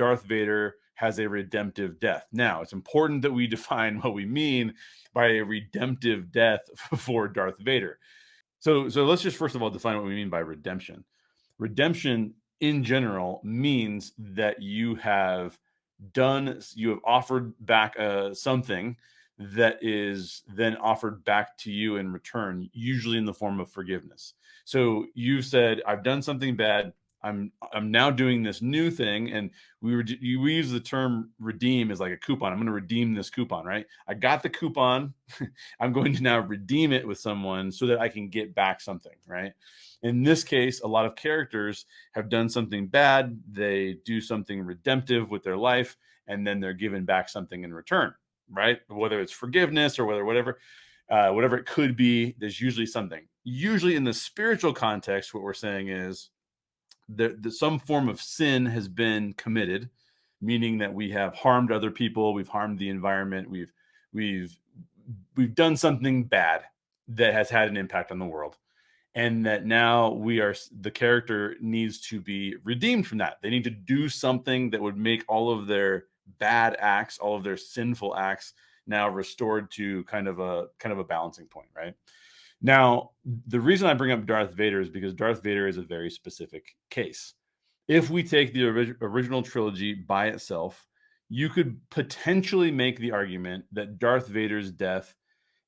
Darth Vader has a redemptive death. Now, it's important that we define what we mean by a redemptive death for Darth Vader. So let's just first of all define what we mean by redemption. Redemption in general means that you have offered back something that is then offered back to you in return, usually in the form of forgiveness. So you've said, I've done something bad. I'm now doing this new thing, and we use the term redeem as like a coupon. I'm going to redeem this coupon, right? I got the coupon. I'm going to now redeem it with someone so that I can get back something, right? In this case, a lot of characters have done something bad. They do something redemptive with their life, and then they're given back something in return, right? Whether it's forgiveness or whatever it could be, there's usually something. Usually in the spiritual context, what we're saying is some form of sin has been committed, meaning that we have harmed other people, we've harmed the environment, we've done something bad that has had an impact on the world, and that now the character needs to be redeemed from that. They need to do something that would make all of their bad acts, all of their sinful acts, now restored to kind of a balancing point, right? Now, the reason I bring up Darth Vader is because Darth Vader is a very specific case. If we take the original trilogy by itself, you could potentially make the argument that Darth Vader's death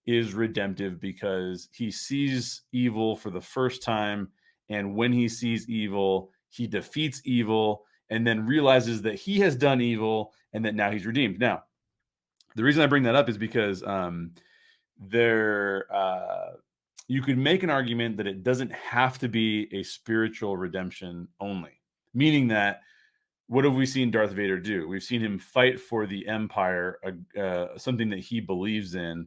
is redemptive because he sees evil for the first time, and when he sees evil, he defeats evil and then realizes that he has done evil and that now he's redeemed. Now, the reason I bring that up is because you could make an argument that it doesn't have to be a spiritual redemption only, meaning that what have we seen Darth Vader do? We've seen him fight for the Empire, something that he believes in.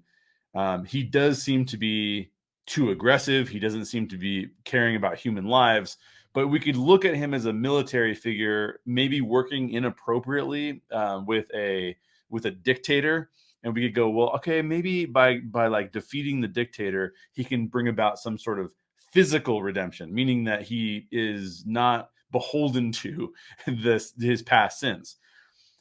He does seem to be too aggressive. He doesn't seem to be caring about human lives, but we could look at him as a military figure, maybe working inappropriately with a dictator. And we could go, well, okay, maybe by like defeating the dictator, he can bring about some sort of physical redemption, meaning that he is not beholden to his past sins.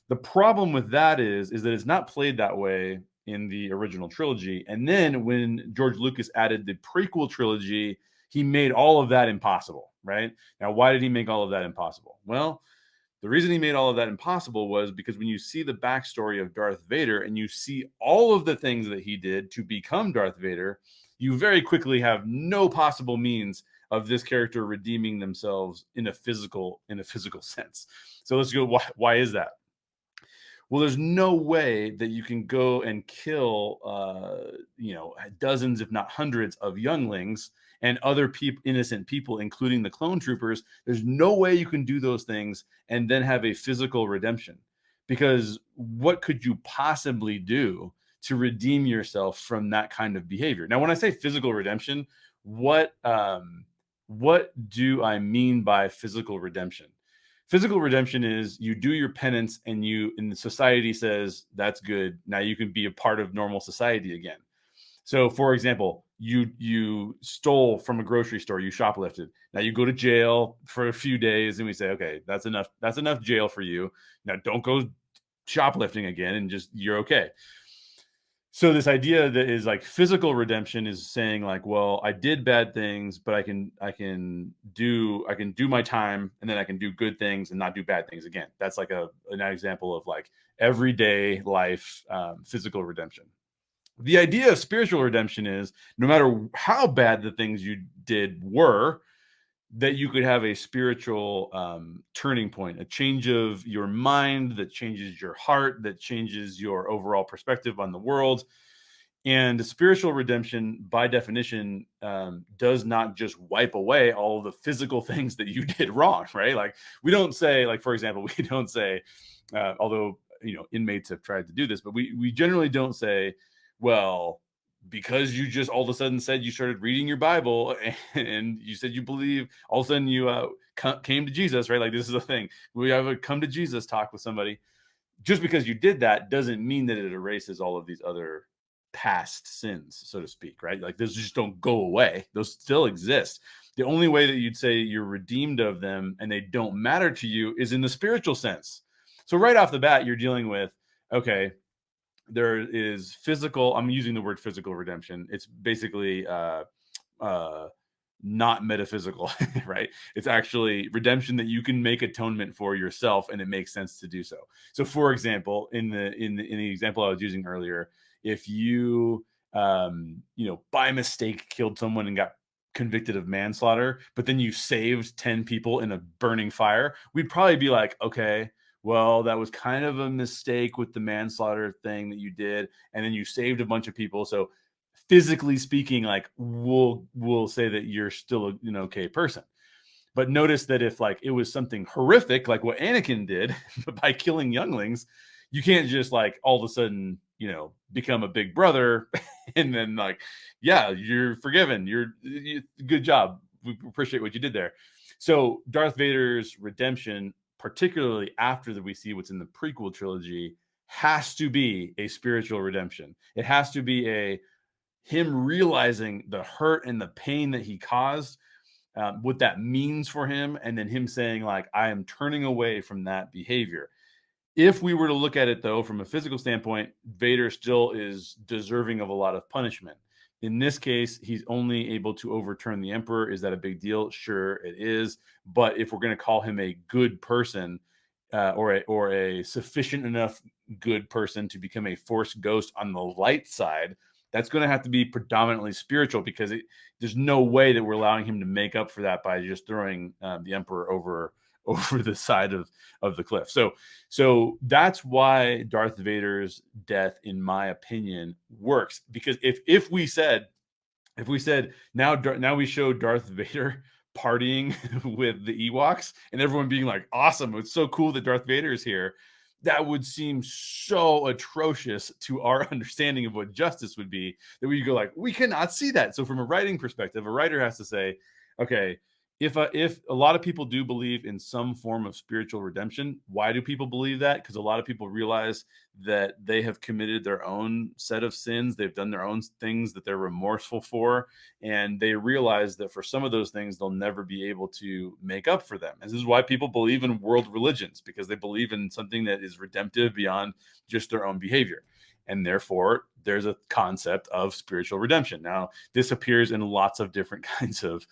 The problem with that is that it's not played that way in the original trilogy. And then when George Lucas added the prequel trilogy, he made all of that impossible, right? Now, why did he make all of that impossible? Well, the reason he made all of that impossible was because when you see the backstory of Darth Vader and you see all of the things that he did to become Darth Vader, you very quickly have no possible means of this character redeeming themselves in a physical sense. So let's go. Why is that? Well, there's no way that you can go and kill, dozens, if not hundreds, of younglings and other innocent people, including the clone troopers. There's no way you can do those things and then have a physical redemption, because what could you possibly do to redeem yourself from that kind of behavior? Now, when I say physical redemption, what do I mean by physical redemption? Physical redemption is you do your penance and the society says that's good. Now you can be a part of normal society again. So, for example, you stole from a grocery store, you shoplifted. Now you go to jail for a few days, and we say, okay, that's enough. That's enough jail for you. Now don't go shoplifting again, and you're okay. So this idea that is like physical redemption is saying like, well, I did bad things, but I can do my time, and then I can do good things and not do bad things again. That's like an example of like everyday life physical redemption. The idea of spiritual redemption is no matter how bad the things you did were, that you could have a spiritual turning point, a change of your mind that changes your heart, that changes your overall perspective on the world. And spiritual redemption, by definition, does not just wipe away all the physical things that you did wrong, right? Like we don't say, like, for example, we don't say, although, inmates have tried to do this, but we generally don't say, well, because you just all of a sudden said you started reading your Bible and you said you believe, all of a sudden you came to Jesus, right? Like this is a thing. We have a come to Jesus talk with somebody. Just because you did that doesn't mean that it erases all of these other past sins, so to speak, right? Like those just don't go away. Those still exist. The only way that you'd say you're redeemed of them and they don't matter to you is in the spiritual sense. So right off the bat, you're dealing with, okay, there is physical, I'm using the word physical redemption. It's basically uh not metaphysical, right? It's actually redemption that you can make atonement for yourself, and it makes sense to do so. So for example, in the example I was using earlier, if you by mistake killed someone and got convicted of manslaughter, but then you saved 10 people in a burning fire, we'd probably be like, okay, well, that was kind of a mistake with the manslaughter thing that you did, and then you saved a bunch of people. So physically speaking, like we'll say that you're still an okay person. But notice that if like it was something horrific, like what Anakin did by killing younglings, you can't just like all of a sudden, become a big brother and then like, yeah, you're forgiven. Good job. We appreciate what you did there. So Darth Vader's redemption, particularly after that we see what's in the prequel trilogy, has to be a spiritual redemption. It has to be him realizing the hurt and the pain that he caused, what that means for him, and then him saying, like, I am turning away from that behavior. If we were to look at it, though, from a physical standpoint, Vader still is deserving of a lot of punishment. In this case, he's only able to overturn the Emperor. Is that a big deal? Sure, it is. But if we're going to call him a good person, or a sufficient enough good person to become a Force ghost on the light side, that's going to have to be predominantly spiritual, because there's no way that we're allowing him to make up for that by just throwing the Emperor over the side of the cliff. So that's why Darth Vader's death, in my opinion, works. Because if we said now we show Darth Vader partying with the Ewoks and everyone being like, awesome, it's so cool that Darth Vader is here, that would seem so atrocious to our understanding of what justice would be, that we go like, we cannot see that. So from a writing perspective, a writer has to say, okay, if a lot of people do believe in some form of spiritual redemption, why do people believe that? Because a lot of people realize that they have committed their own set of sins. They've done their own things that they're remorseful for. And they realize that for some of those things, they'll never be able to make up for them. And this is why people believe in world religions, because they believe in something that is redemptive beyond just their own behavior. And therefore, there's a concept of spiritual redemption. Now, this appears in lots of different kinds of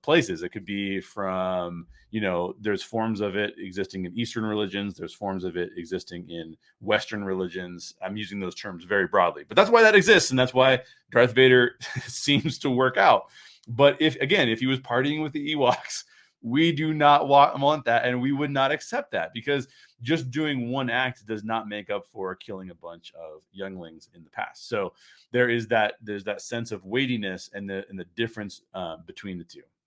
places. It could be from, there's forms of it existing in Eastern religions. There's forms of it existing in Western religions. I'm using those terms very broadly, but that's why that exists. And that's why Darth Vader seems to work out. But if he was partying with the Ewoks, we do not want that, and we would not accept that, because just doing one act does not make up for killing a bunch of younglings in the past. So there's that sense of weightiness and the difference between the two.